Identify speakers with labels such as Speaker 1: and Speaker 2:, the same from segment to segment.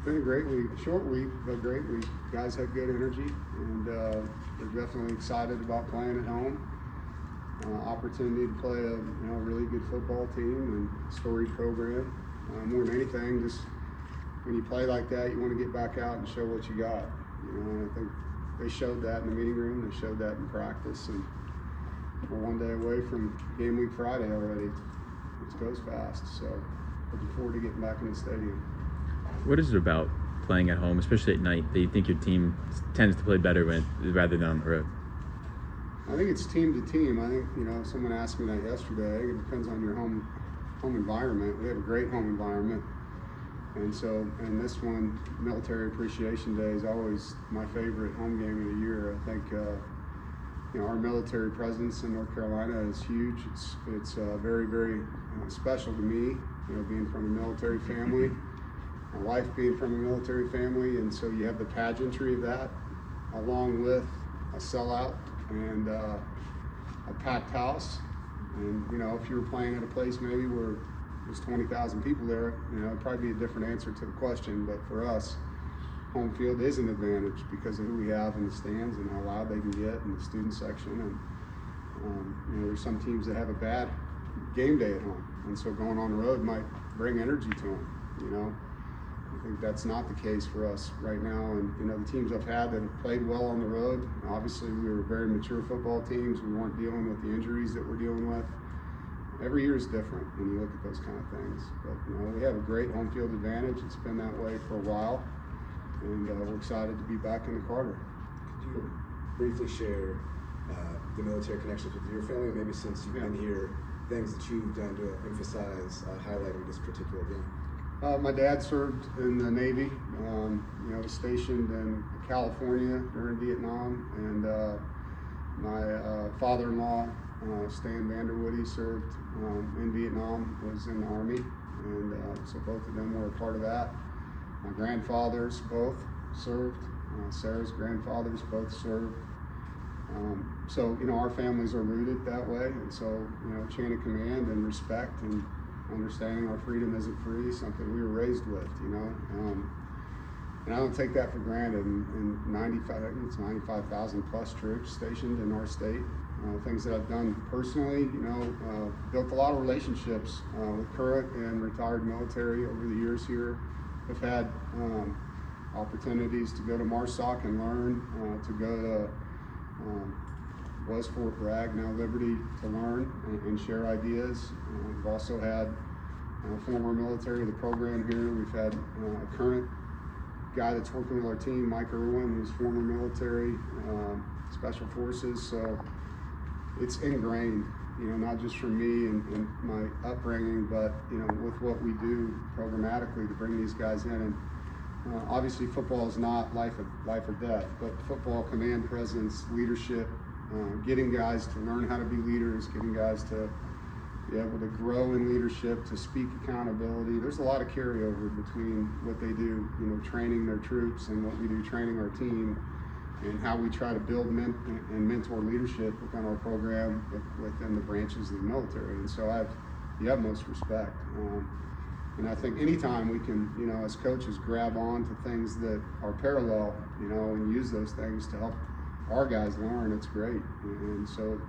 Speaker 1: been a great week, short week, but great week. Guys had good energy, and they're definitely excited about playing at home. Opportunity to play a really good football team and storied program. More than anything, just when you play like that, you want to get back out and show what you got. And I think they showed that in the meeting room. They showed that in practice, and we're one day away from game week Friday already. It goes fast, so looking forward to getting back in the stadium.
Speaker 2: What is it about playing at home, especially at night, that you think your team tends to play better rather than on the road?
Speaker 1: I think it's team to team. I think, someone asked me that yesterday. It depends on your home environment. We have a great home environment. And so, and this one, Military Appreciation Day, is always my favorite home game of the year. I think, our military presence in North Carolina is huge. It's very, very special to me, being from a military family, my wife being from a military family, and so you have the pageantry of that, along with a sellout and a packed house. And if you were playing at a place maybe where there's 20,000 people there, it'd probably be a different answer to the question. But for us, home field is an advantage because of who we have in the stands and how loud they can get in the student section. And there's some teams that have a bad game day at home, and so going on the road might bring energy to them. I think that's not the case for us right now. And the teams I've had that have played well on the road, obviously we were very mature football teams. We weren't dealing with the injuries that we're dealing with. Every year is different when you look at those kind of things. But we have a great home field advantage. It's been that way for a while, and we're excited to be back in the Carter.
Speaker 3: Could you briefly share the military connections with your family, maybe since you've been here, things that you've done to emphasize highlighting this particular game?
Speaker 1: My dad served in the Navy, was stationed in California during Vietnam, and my father-in-law, Stan Vanderwoody, served in Vietnam, was in the Army, and so both of them were a part of that. My grandfathers both served. Sarah's grandfathers both served. So our families are rooted that way, and so chain of command and respect and understanding our freedom isn't free, something we were raised with, and I don't take that for granted. And 95,000 plus troops stationed in our state. Things that I've done personally, built a lot of relationships with current and retired military over the years here. I've had opportunities to go to MARSOC and learn, to go to was Fort Bragg, now Liberty, to learn and share ideas. We've also had former military of the program here. We've had a current guy that's working with our team, Mike Irwin, who's former military, Special Forces. So it's ingrained, not just from me and my upbringing, but with what we do programmatically to bring these guys in. And obviously football is not life or death, but football, command presence, leadership, getting guys to learn how to be leaders, getting guys to be able to grow in leadership, to speak accountability. There's a lot of carryover between what they do, training their troops, and what we do training our team, and how we try to build and mentor leadership within our program, within the branches of the military. And so I have the utmost respect. And I think anytime we can, as coaches, grab on to things that are parallel, and use those things to help our guys learn, it's great. And so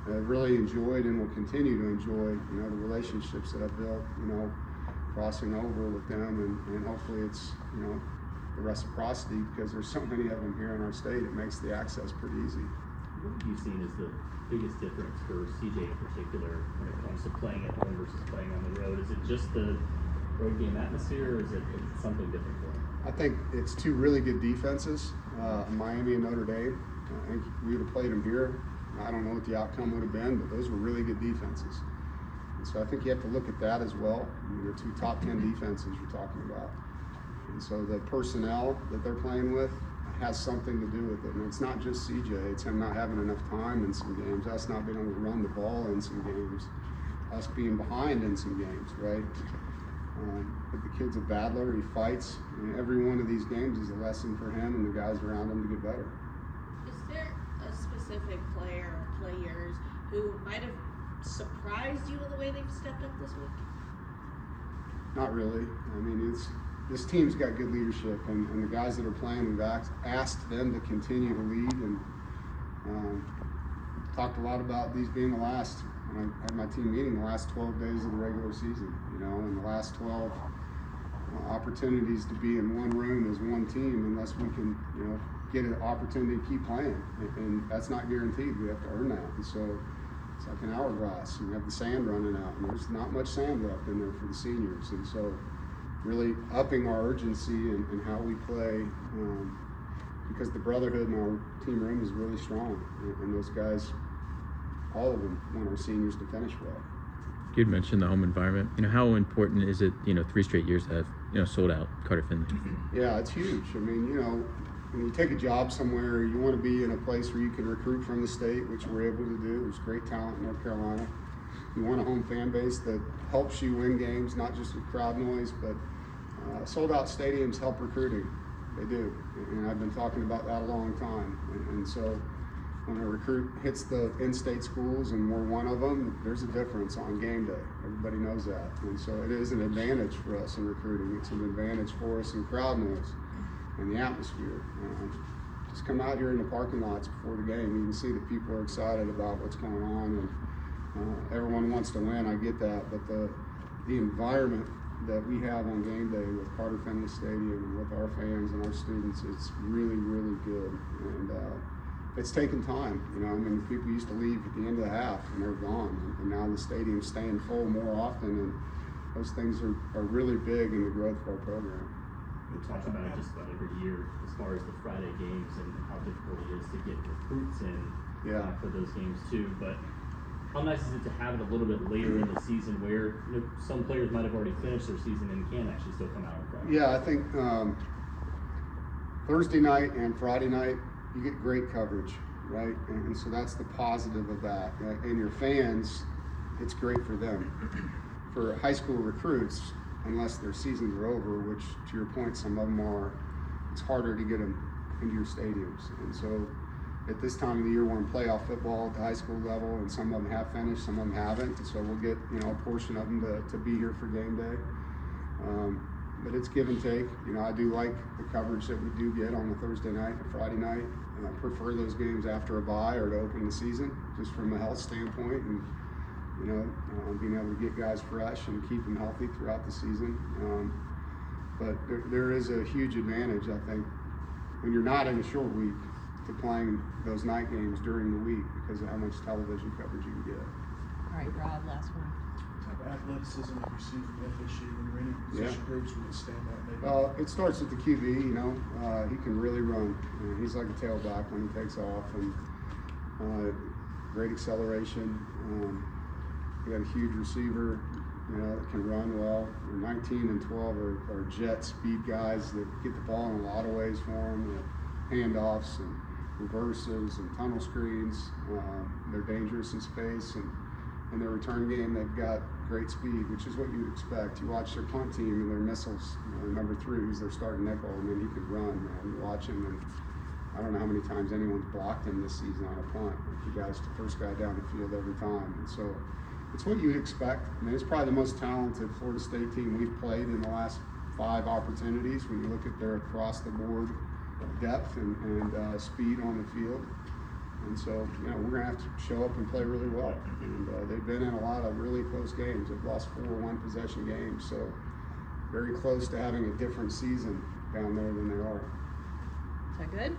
Speaker 1: I've really enjoyed and will continue to enjoy, the relationships that I've built, crossing over with them, and hopefully it's, the reciprocity, because there's so many of them here in our state. It makes the access pretty easy.
Speaker 4: What have you seen as the biggest difference for CJ in particular when it comes to playing at home versus playing on the road? Is it just the road game atmosphere, or is it something different for him?
Speaker 1: I think it's two really good defenses, Miami and Notre Dame. I think if we would have played them here, I don't know what the outcome would have been, but those were really good defenses. And so I think you have to look at that as well. They're two top 10 defenses you're talking about. And so the personnel that they're playing with has something to do with it. And it's not just CJ, it's him not having enough time in some games, us not being able to run the ball in some games, us being behind in some games, right? But the kid's a battler, he fights, and every one of these games is a lesson for him and the guys around him to get better.
Speaker 5: Is there a specific player or players who might have surprised you in the way they've stepped up this week?
Speaker 1: Not really. I mean, this team's got good leadership, and the guys that are playing, we've asked them to continue to lead, and talked a lot about these being the last. When I had my team meeting, the last 12 days of the regular season, and the last 12 opportunities to be in one room as one team, unless we can, get an opportunity to keep playing, and that's not guaranteed. We have to earn that, and so it's like an hourglass. We have the sand running out, and there's not much sand left in there for the seniors, and so really upping our urgency and how we play, because the brotherhood in our team room is really strong, and those guys, all of them, want our seniors to finish well.
Speaker 2: You'd mentioned the home environment. How important is it, 3 straight years to have, sold out Carter Finley?
Speaker 1: Yeah, it's huge. I mean, when you take a job somewhere, you want to be in a place where you can recruit from the state, which we're able to do. There's great talent in North Carolina. You want a home fan base that helps you win games, not just with crowd noise, but sold out stadiums help recruiting. They do. And I've been talking about that a long time. And so when a recruit hits the in-state schools, and we're one of them, there's a difference on game day. Everybody knows that. And so it is an advantage for us in recruiting. It's an advantage for us in crowd noise and the atmosphere. Just come out here in the parking lots before the game. You can see that people are excited about what's going on, and everyone wants to win. I get that, but the environment that we have on game day with Carter Finley Stadium and with our fans and our students, it's really, really good. And it's taken time. People used to leave at the end of the half and they're gone, and now the stadium's staying full more often, and those things are really big in the growth of our program.
Speaker 4: We talk about it just about every year as far as the Friday games and how difficult it is to get recruits in for those games too. But how nice is it to have it a little bit later in the season where some players might have already finished their season and can actually still come out on Friday?
Speaker 1: Yeah, I think Thursday night and Friday night, you get great coverage, right? And so that's the positive of that. And your fans, it's great for them. For high school recruits, unless their seasons are over, which to your point, some of them are, it's harder to get them into your stadiums. And so at this time of the year, we're in playoff football at the high school level, and some of them have finished, some of them haven't. And so we'll get a portion of them to be here for game day. But it's give and take. I do like the coverage that we do get on the Thursday night and Friday night. And I prefer those games after a bye or to open the season, just from a health standpoint, and being able to get guys fresh and keep them healthy throughout the season. But there is a huge advantage, I think, when you're not in a short week, to playing those night games during the week because of how much television coverage you can get.
Speaker 6: All right, Rob, last one.
Speaker 7: What type of athleticism have you seen from FSU and any position groups would it stand out maybe?
Speaker 1: It starts with the QB, he can really run. He's like a tailback when he takes off, and great acceleration. We got a huge receiver, that can run well. 19 and 12 are jet speed guys that get the ball in a lot of ways for them. Handoffs and reverses and tunnel screens. They're dangerous in space, and in their return game, they've got great speed, which is what you would expect. You watch their punt team and their missiles. Number 3, who's their starting nickel, and then he can run. Man, you watch him, and I don't know how many times anyone's blocked him this season on a punt. The guy's the first guy down the field every time, and so it's what you would expect. It's probably the most talented Florida State team we've played in the last 5 opportunities when you look at their across the board depth and speed on the field. And so, we're going to have to show up and play really well. And they've been in a lot of really close games. They've lost 4 one-possession games, so very close to having a different season down there than they are.
Speaker 6: Is that good?